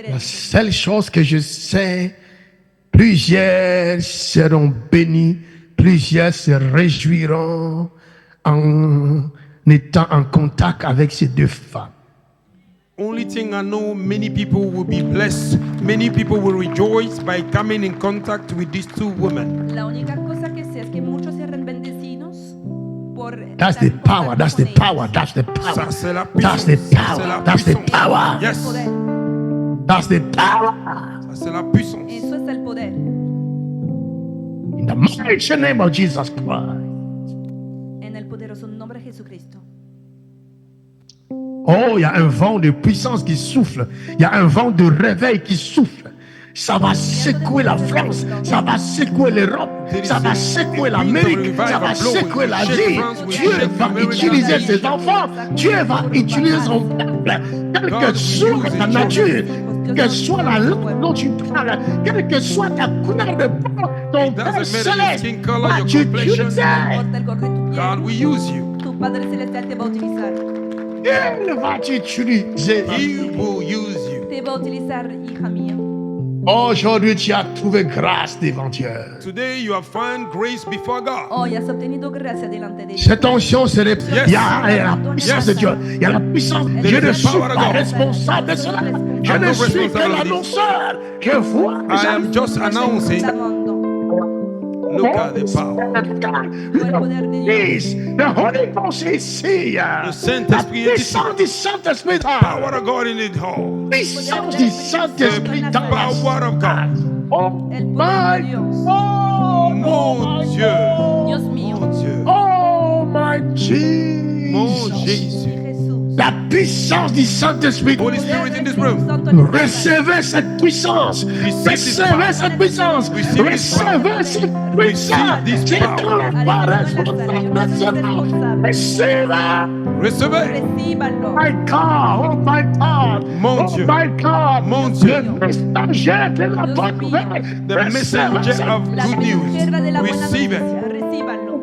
La seule chose que je sais, plusieurs seront bénis, plusieurs se réjouiront en étant en contact avec ces deux femmes. Only thing I know, many people will be blessed. Many people will rejoice by coming in contact with these two women. La única cosa que sé es que muchos serán bendecidos por That's the power, that's the power, that's the power. Ça, c'est la That's puissance. the Ça, c'est la power, that's the puissance. power. Yes. That's the power. Ça, c'est la puissance. Eso es el poder. In the mighty name of Jesus Christ. En el poderoso nombre de Jesucristo. Oh, il y a un vent de puissance qui souffle. Il y a un vent de réveil qui souffle. Ça va secouer la France. Ça va secouer l'Europe. Ça va secouer l'Amérique. Ça va secouer l'Asie. Dieu va utiliser ses enfants. Dieu va utiliser son peuple. Quelle que soit ta nature, quelle que soit la langue dont tu parles, quelle que soit ta couleur de peau, ton Père céleste va t'utiliser. Corta el gorro de tu God piel. will use you. Tu Padre Celestial te va a utilizar. Il va t'utiliser. He will use you. Te va a utilizar, hija mía. Aujourd'hui, tu as trouvé grâce devant Dieu. Today you have found grace before God. Hoy has obtenido gracia delante de Dios. Cette onction, c'est Yes. il y a la puissance de Dieu. Il y a la puissance. Je ne suis pas responsable de cela. Je ne suis que l'annonceur. Je vois. I am just announcing. Clamando. Look at the power. The Holy Ghost is here. Le Saint-Esprit est ici. La puissance du Saint-Esprit. Power of God in it all. Puissance du Saint-Esprit The dans la power of God. Oh El poder my de Dios. God. Mon Dieu. Dios mío. Mon Dieu. Oh my Mon Jesus. Jésus. Jesús. La puissance du Saint-Esprit. Holy Spirit in this room. Recevez cette puissance. Recevez cette puissance. Recevez cette puissance. C'est ton pas responsable national. Recevez. Recevez. Recíbanlo. My God, oh my God, Mon oh Dieu. my God, Mon Dieu. le messager de la bonne nouvelle. The messenger of La good news. mensajera de la buena Receive it. noticia. Recíbanlo.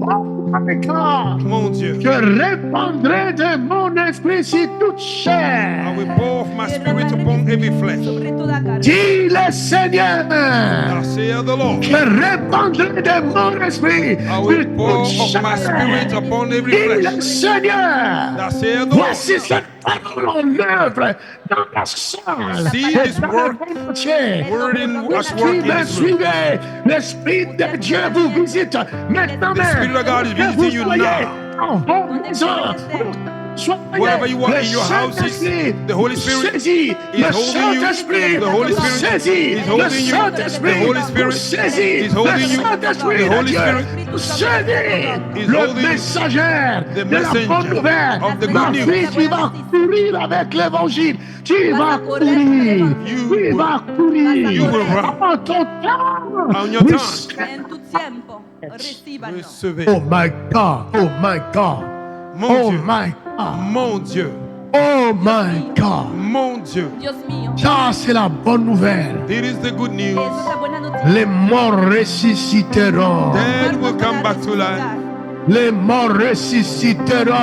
Oh my God, Mon Dieu. je répandrai de mon esprit sur toute I chair. will pour off my spirit upon every flesh. Sobre toda carne. Dis le Seigneur, Thus saith the Lord. je répandrai de mon esprit I sur will pour toute off my spirit chair. upon every Dis le flesh. Seigneur. Thus saith the Voici Lord. cette parole en œuvre dans la salle. See et this dans word- le monde entier. Word in at work L'Esprit in me this room. suivez. L'Esprit de Dieu vous visite maintenant The Spirit même. of God is Que visiting vous you soyez now. en vos maisons. Soyez Wherever you are le in your houses, Saint-Esprit the Holy Spirit saisit. is Le holding you. Saint-Esprit The Holy Spirit saisit. is Le holding you. Saint-Esprit The Holy Spirit saisit. is holding Le you. Saint-Esprit The de Holy Dieu Spirit saisit. is Le holding you. messager The de la bonne messenger nouvelle. of the Ma good news. fille, tu vas courir avec l'évangile. Tu Vas vas a correr courir. con el evangelio. You Tu will- vas courir. You will run. En ton temps. On your Oui. time. En tu tiempo. Recíbanlo. Recevez. Oh my God. Oh my God. Mon Oh Dieu. my God. Mon Dieu. Oh my God. Mon Dieu. Dios mío. Ça, c'est la bonne nouvelle. It is the good news. Eso es la buena noticia. Les morts ressusciteront. Dead will come back to life. Les morts Dead ressusciteront.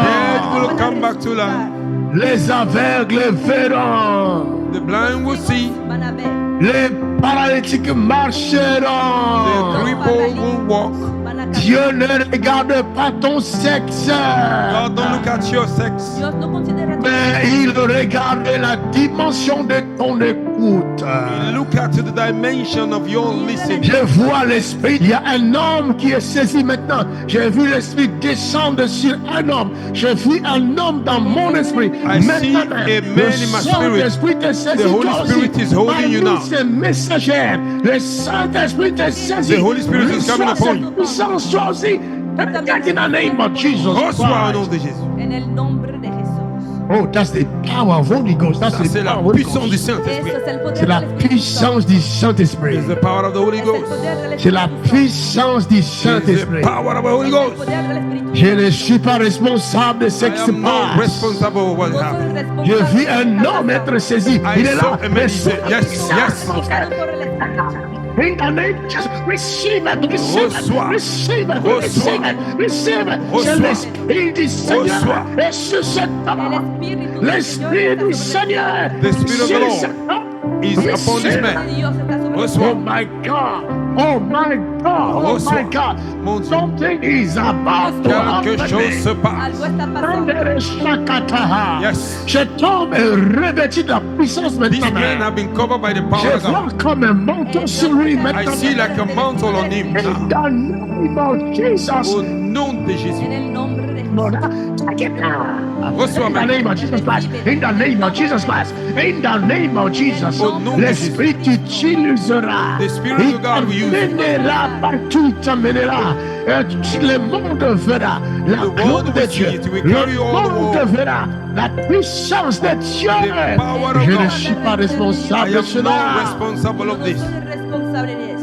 will come back to life. Les aveugles verront. The blind will see. Van a ver. Les paralytiques The marcheront. cripple will walk. Van a Dieu caminar. ne regarde pas ton sexe, God don't look at your sex. Dios no considera tu mais il regarde la dimension de ton écoute. He look at the dimension of your listening. Je vois l'esprit. Il y a un homme qui est saisi maintenant. J'ai vu l'esprit descendre sur un homme. J'ai vu un homme dans mon esprit. I see a man in my spirit. Saint-Esprit te saisit. The Holy toi Spirit aussi. is holding you Parmi now. ces messagères, le Saint-Esprit te saisit. The Holy Spirit is coming Reçois upon cette you. puissance, toi aussi. Take in the name of Jesus Reçois au nom Christ. de Jésus. en el nombre de Jesús. Oh, that's the power of Holy Ghost. That's Ça, the c'est la power of Holy puissance du Ghost. Saint-Esprit. Eso es el poder C'est la del Espíritu puissance du Saint-Esprit. It's the power of the Holy Es el Ghost. poder del C'est la Espíritu Santo. puissance du It's the Saint-Esprit. power of the Holy Es el Ghost. poder del Espíritu Je Santo. ne suis pas responsable de ce I qui se am not passe. responsible for what No soy happened. responsable Je vis de lo que un está homme pasando. être saisi. I Il est saw là. a man, Mais he said, yes, yes. Tocado por el Espíritu. In the name of Jesus, receive it, receive it, Reçois. receive it, Reçois. receive it, receive it. C'est Reçois. l'Esprit du Seigneur. Reçois. Et sur cet homme, l'Esprit du Seigneur. The Spirit of the sur Lord cet homme. is upon this Receive man. it. Oh Reçois. my God, oh my God, oh Reçois. my God. Mon Dieu. Something is about to Quelque happen. chose se passe. Algo está pasando. Yes. Cet homme est revêtu de la puissance These men maintenant. have been covered by the power Je of God. vois comme un manteau sur lui I maintenant. see like a mantle on him In now. the name of Jesus. Au nom de Jésus. En el nombre de Jesús. Lord, take it now. Reçois In the maintenant. name of Jesus Christ. In the name of Jesus Christ. In the name of Jesus. Au nom de L'Esprit t'utilisera. The Spirit of God will use you. Il t'emmènera partout, il t'emmènera. Le monde verra la The gloire world de will Dieu. see it. It will Le carry all the monde world. verra la puissance de Dieu. The power of Je ne God. suis pas I responsable de am not cela. responsible Yo of no this. soy responsable de esto.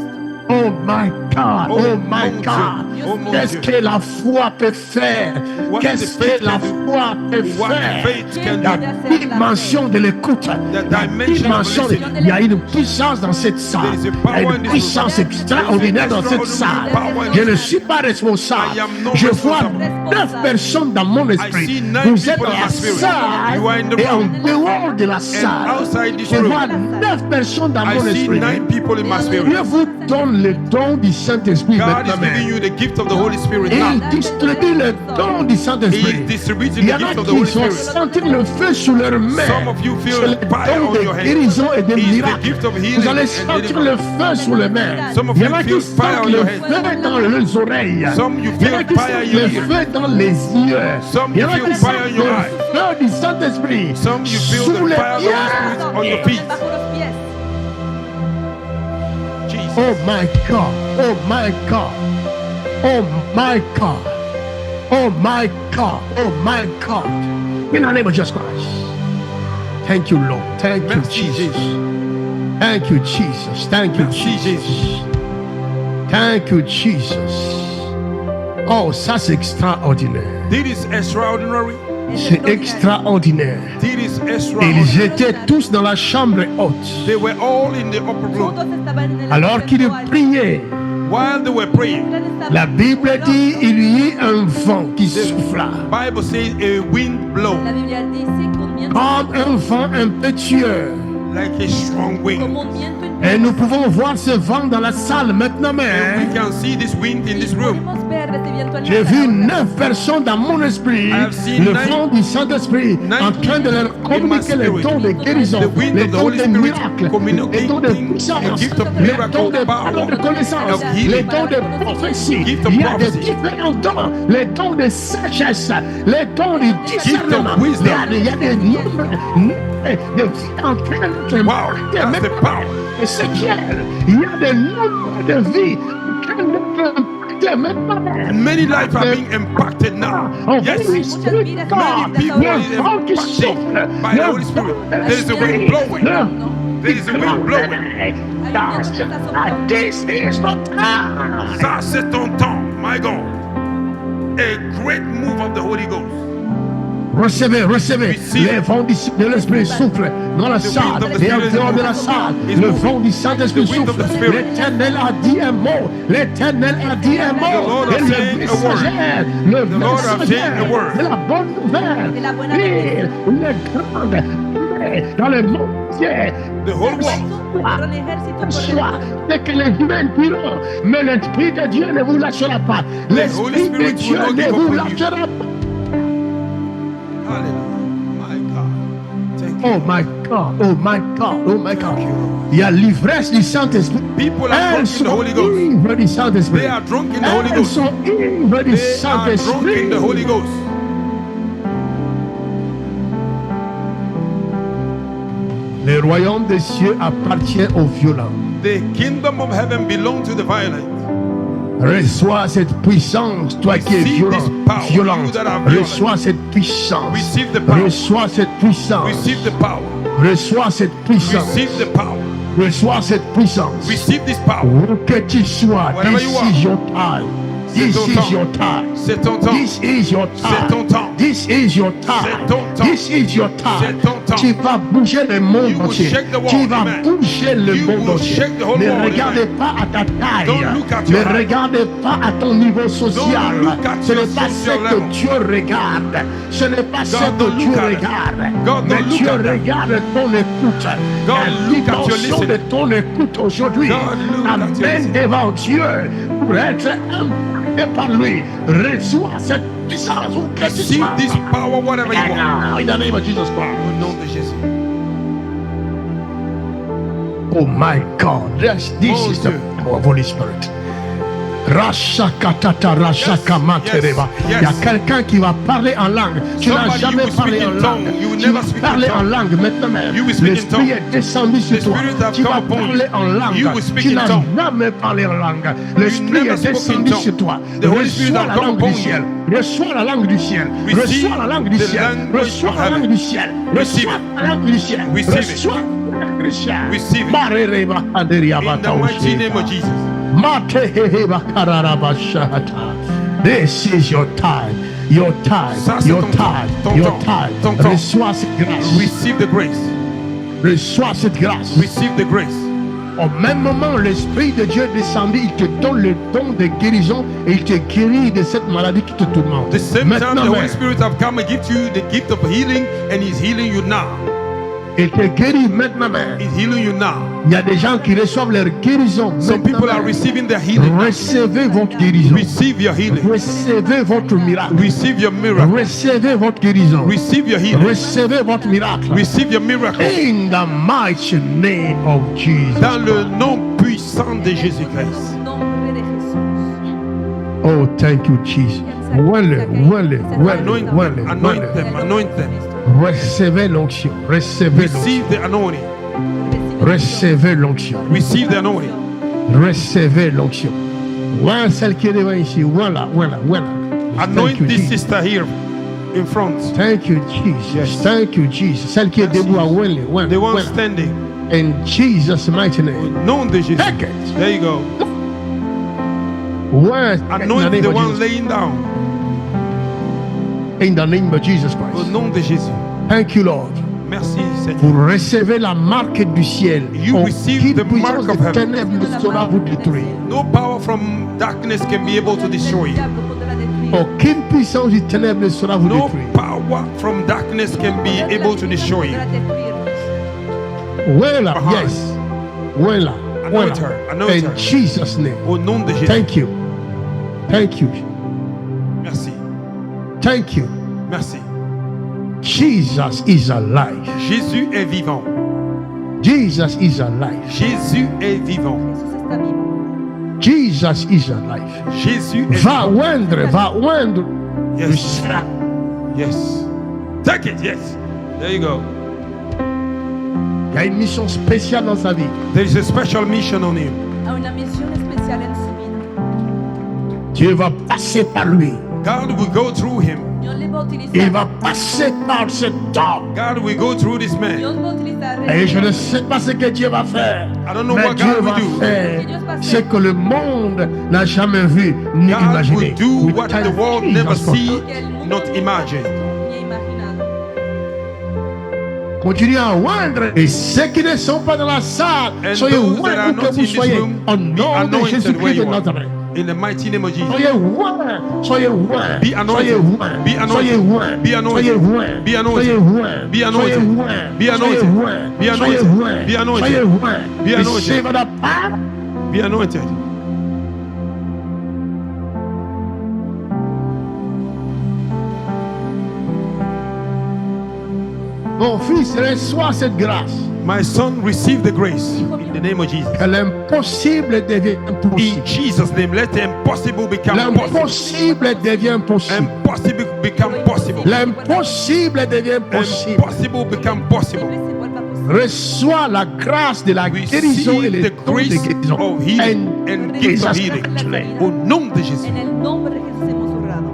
Oh my God, Oh, oh my mon God. Dieu, oh, mon Qu'est-ce Dieu. que la foi peut faire? What Qu'est-ce the faith que la can do. foi peut What faire? faith can La do. dimension de l'écoute, la dimension dimension of de... listening. Il y a une puissance dans cette salle. There is a Il y power a in une this puissance room. extraordinaire dans cette salle. Power in Je this ne room. suis pas responsable. I am not Je vois responsible. 9 personnes dans mon I esprit. see 9 Vous êtes people dans in la my spirit. salle You are in the et en room. dehors de la salle. outside this Je room. vois 9 personnes dans I mon see esprit. 9 people in my spirit. Dieu vous donne le don du Saint-Esprit God is maintenant. giving you the gift of the Holy Spirit now. Il distribue le don du He is Saint-Esprit. distributing Il y the en a gift of the qui Holy vont Spirit. sentir le feu sur leurs mains. Some of you feel C'est le the fire don on de your hands. guérison et de It is the miracles. gift of Vous healing allez and sentir le deliverance. feu sur les mains. Some of Il y en you a qui feel fire sentent on le your feu hands. dans les oreilles. Some you Il y en a feel qui fire sentent in your le ear. feu dans les yeux. Some Il y en a you qui feel fire sentent in your le eyes. feu du Saint-Esprit Some you feel sous the les fire of the Holy Spirit pieds. on your feet. Bajo los pies. Jesus. Oh my God. Oh my God. Oh my God. Oh my God. Oh my God. In the name of Jesus Christ. Thank you, Lord. Thank you, Merci, Jesus. Jesus. Thank you, Jesus. Thank you, Merci, Jesus. Thank you, Jesus. Oh, ça c'est extraordinaire. This is extraordinary. C'est extraordinaire. This is Ils extraordinary. étaient tous dans la chambre haute. They were all in the upper room. Todos estaban en el Alors qu'ils aposento alto. priaient, While they were praying, Ustedes estaban la Bible dit il y eut un vent qui souffla. Bible says a wind blow La Biblia dice que un viento Comme un vent impétueux. like a strong como wind. un viento Et nous impetuoso. pouvons voir ce vent dans la salle maintenant And we même. can see this wind in this room. Podemos ver este viento en la J'ai sala vu ahora. 9 personnes dans mon esprit, I have seen le nine- vent du Saint-Esprit en train de leur communiquer les spirit. dons de guérison, The wind les of the dons Holy de Spirit miracles, les communicating dons de the puissance, gift of les miracle, dons de power, dons de connaissance, of healing, les dons de prophétie. gift of Il y a des prophecy, différents dons, les dons de sagesse, les dons du discernement. wisdom. Il y a des nombres de vie en train de Wow, that's the power. Et c'est clair, il y a des nombres de vie en train de maintenant. Many lives are being impacted now. Oh, Yes, Holy Spirit, many God, people le are vent qui souffle, impacted by the le Holy Spirit. vent There is a wind blowing. There is a wind blowing. This is the time. Ça, c'est ton temps, my God. A great move of the Holy Ghost. Recevez, recevez. Receive. Le vent de l'Esprit souffle dans la salle wind of the et en Spirit dehors de is la salle. moving. Le vent du Saint-Esprit The wind of souffle. the Spirit. L'Éternel a dit un mot. L'Éternel a dit un The mot. Lord Et has le said a word. messager, le The Lord has said a messager word. de la bonne nouvelle. De la buena Ville, le grande, dans le monde entier. The whole world. Era un ejército por el Soit, mundo. c'est que les humains diront, mais l'Esprit de Dieu ne vous lâchera pas. Holy L'Esprit de Spirit Dieu will not ne give vous up on you. lâchera pas. Hallelujah. My God. Thank you. Oh my God, oh my God, oh my God. Il y a l'ivresse du Saint-Esprit. People are Elles drunk in the sont Holy Ghost. ivres du Saint-Esprit. They are drunk in the Holy Elles Ghost. sont ivres du They are drunk Saint-Esprit. in the Holy Ghost. Le royaume des cieux appartient aux violents. The kingdom of heaven belongs to the violent. Reçois cette puissance, toi qui es Receive violent, this power, violente. you that are violent. Reçois cette puissance. Receive the power. Reçois cette puissance. Receive the power. Reçois cette puissance. Receive the power. Reçois cette puissance. Receive this power. Où que tu sois, Wherever you are. décision totale. This ton is temps. your time. C'est ton temps. This is your C'est ton time. temps. This is your C'est time. ton temps. This is your C'est time. ton temps. Tu vas bouger le monde You will entier. shake the world. Tu vas Amen. bouger le You monde will entier. shake the whole Ne world. regardez Amen. pas à ta taille. Don't look at Ne your height. regardez pas à ton niveau social. Don't look at Ce your n'est pas ce social que level. Dieu regarde. Ce n'est pas ce God que don't Dieu look at it. regarde. God Mais don't look Dieu at that. regarde ton écoute. God La look at your dimension de listening. ton écoute aujourd'hui. God look at your Amène listening. devant Dieu pour être impacté par lui. Reçois cette puissance où que tu Receive sois. this power, whatever you And want. now, in the name of Jesus Christ. Au nom de Jésus. Oh my God, this Mon is the Dieu. power of Holy Spirit. Rashakatata rashakamatereba. Yes, Il y a yes. quelqu'un qui va parler en langue. Tu n'as Somebody, jamais you will parlé speak en in tongue. langue. You will Tu never vas speak in parler en tongue. langue maintenant même. You will speak in L'Esprit tongue. est descendu sur The toi. Spirit have Tu come vas upon parler you. en langue. You will speak Tu in n'as tongue. jamais parlé en langue. L'Esprit never est spoke in descendu tongue. sur toi. The Holy Spirit Reçois have la come langue upon du you. ciel. Reçois la langue du ciel. Receive Reçois la langue du the ciel. language Reçois of la heaven. langue du ciel. Receive Reçois it. la langue du ciel. Receive it. Reçois la langue du ciel. Receive it. Marereba aderiaba In the mighty name of Jesus. Mateheheba kararabashata. This is your time. Your time. Ça, c'est Your ton temps. time. Ton Your temps. time. Ton temps. Reçois cette grâce. Receive the grace. Reçois cette grâce. Receive the grace. Au même moment, l'Esprit de Dieu est descendu, il te donne le don de guérison et il te guérit de cette maladie qui te tourmente. The same time, the Maintenant Holy même, Spirit have come and give you the gift of healing, and He's healing you now. il te guérit maintenant même. He's healing you now. Il y a des gens qui reçoivent leur guérison Some maintenant people are même. receiving their healing now. Recevez votre guérison. Receive your healing. Recevez votre miracle. Receive your miracle. Recevez votre guérison. Receive your healing. Recevez votre miracle. Receive your miracle. In the mighty name of Jesus. Dans le nom puissant de Jésus-Christ. En nombre de Jesús. Oh, thank you, Jesus. Wele, wele, wele, Anoint wele, them. Anoint wele. them. Anoint them. Recevez l'onction. Recevez l'onction. Receive the anointing. Recevez l'onction. Receive the anointing. Recevez l'onction. Voilà celle qui est devant ici. Voilà, voilà, voilà. Anoint Thank you, this Jesus. sister here in front. Thank you, Jesus. Yes. Thank you, Jesus. Celle qui est Merci. debout à Wele, The Wele, one Wele. standing. In Jesus' mighty Au name. nom de Jésus. Take it. There you go. Where? In the Anoint name the of one Jesus. laying down. In the name of Jesus Au Christ. nom de Jésus. Thank you, Lord. Merci Seigneur. Vous recevez la marque du ciel. You receive Aucune the mark puissance of de heaven. ténèbres ne saura vous détruire. No power from darkness can be able to destroy you. Diablo podrá destruir. Aucune puissance du ténèbre ne saura vous No détruire. power from darkness can be able to destroy you. Podrá destruirnos. Voilà, Uh-huh. yes. Voilà, Anoint voilà. her, anoint In her. Jesus' name. Au nom de Jésus. Thank you. Thank you. Merci. Thank you. Merci. Jesus is alive. Jésus est vivant. Jesus is alive. Jésus est vivant. Jesús está vivo. Jesus is alive. Jésus est Va vivant. oindre, va oindre. le Yes. sang. Yes. Take it. Yes. There you go. Il y a une mission spéciale dans sa vie. There is a special mission on him. A una misión especial en su vida. Dieu va passer par lui. God will go through him. Dios le va a utilizar. Il va passer par cet homme. God will go through this man. Dios va a utilizar. Et je ne sais pas ce que Dieu va faire. I don't know Mais what Dieu God will va do. faire ce que le monde n'a jamais vu ni God imaginé. will do We what thank the world Jesus never for see, that. Porque el mundo not imagine. ni ha imaginado. Continuez à oindre. Et ceux qui ne sont pas dans la salle, And soyez those that are oints not que in vous this soyez. room, Au be nom de anointed where Jésus-Christ de you are. Nazareth. In the mighty name of Jesus. Soyez oints. Soyez oints. Be anointed. Soyez oints. Be anointed. Soyez oints. Be anointed. Soyez oints. Be anointed. Soyez oints. Be anointed. Soyez oints. Be anointed. Soyez oints. Be anointed. Soyez oints. Be anointed. Soyez oints. Be anointed. Recevez la part. Be anointed. Mon fils, reçois cette grâce. My son, receive the grace in the name of Jesus. Que l'impossible devient In possible. Jesus' name, let the impossible become possible. L'impossible devient possible. Impossible become possible. L'impossible devient possible. Impossible become possible. Posible se vuelva posible. Reçois la grâce de la guérison et Receive les the dons de grace guérison. of healing and gift of Jesus healing. name. Au nom de Jésus. En el nombre de Jesús hemos orado.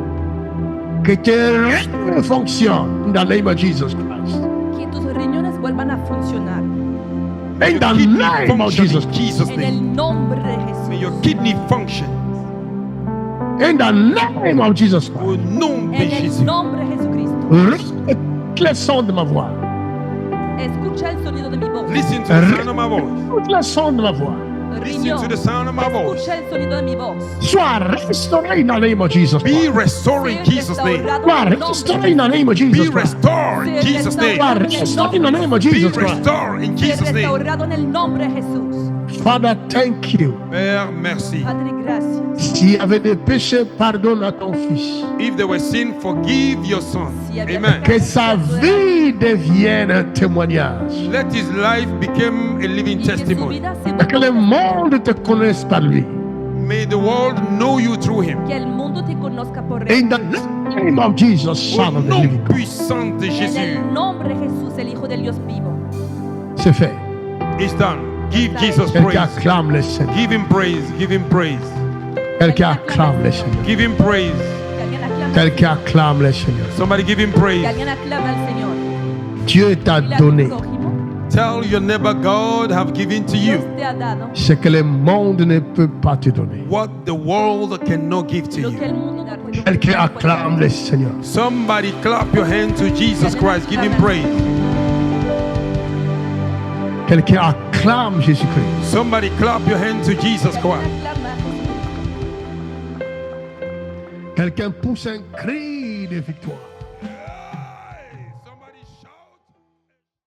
Que tes règles fonctionnent in the name of Jesus Christ. Que tus riñones vuelvan a funcionar. In the Kidney name of function Jesus in Jesus' En name. el nombre de May Jesús. your kidney function. In the name of Jesus Christ. Au nom de En el Jésus. nombre de Jesucristo. Écoute le son de ma voix. Escucha el sonido de mi voz. Listen to the sound of my voice. Écoute le son de ma voix. Listen Riñón, to the sound of my voice. escucha el sonido de mi voz. Sois restauré in the name of Jesus Be Christ. restored in Ser Jesus' name. restaurado Sois en el nombre restauré in the name of Jesus Be Christ. restored in Ser Jesus' name. Sois restauré in the name of Be Jesus Christ. restored in Ser Jesus' name. restaurado en el nombre de Jesús. Father, thank you. Père, merci. Padre, gracias. S'il y avait des péchés, pardonne à ton fils. If there were sin, forgive your son. Si había Amen. Que sa vie devienne un témoignage. Let his life become a living Y que su testimony. vida se Que le monde te connaisse par lui. May the world know you through him. que el mundo te conozca por él. In the name of Jesus, Au Son of the nom living God. puissant de En Jésus. el nombre de Jesús, el Hijo del Dios vivo. C'est fait. It's done. Give Jesus Quelqu'un praise. acclame le Seigneur. Give him praise. Give him praise. Quelqu'un acclame le Seigneur. Give him praise. Que alguien aclame al Quelqu'un Señor. acclame le Seigneur. Somebody give him Que praise. alguien aclame al Señor. Dieu t'a Dile a donné tu prójimo, Tell your neighbor God have given to you Dios te ha dado ce que le monde ne peut pas te donner. what the world cannot give to lo que you. el mundo no puede Quelqu'un dar. acclame le Seigneur. Somebody clap your hand to Jesus Christ. Give him praise. Quelqu'un acclame Jésus-Christ. Somebody clap your hand to Jesus Que alguien Christ. aclama a Jesucristo. Quelqu'un pousse un cri de victoire.